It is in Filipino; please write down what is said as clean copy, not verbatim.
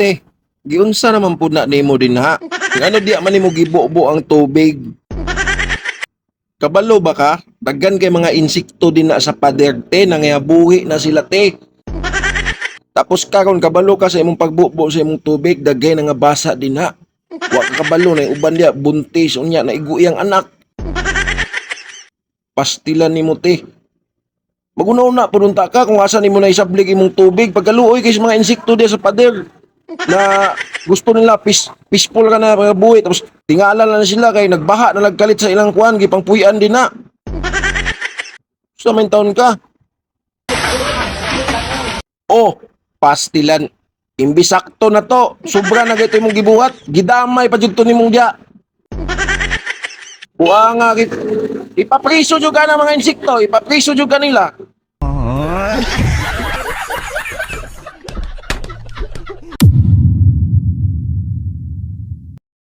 Te, giunsa naman po na nimo din ha? Ano di man nimo gibo-bo ang tubig? Kabalo ba ka? Daggan kay mga insekto din na sa pader te, nangabuhi na sila te. Tapos karon kabalo ka sa imong pagbubo sa imong tubig, dagay na nga basa din ha. Wa ka kabalo na yung uban dia buntis unya na iguyang anak. Pastilan nimo te. Magunaw na pununta ka kung asa nimo na isablig imong tubig pagkaluoy kay sa mga insekto dia sa pader na gusto nila peaceful ka na mga buhi tapos tingala na sila kay nagbaha na nagkalit sa ilang kuan gipangpuy-an din na. Sa main taon ka. Oh, pastilan. Imbis sakto na to, sobra na gito imong gibuhat, gidamay pa jud to nimong diya. Buha nga ipapriso jud ka ng mga insekto, ipapriso jud kanila.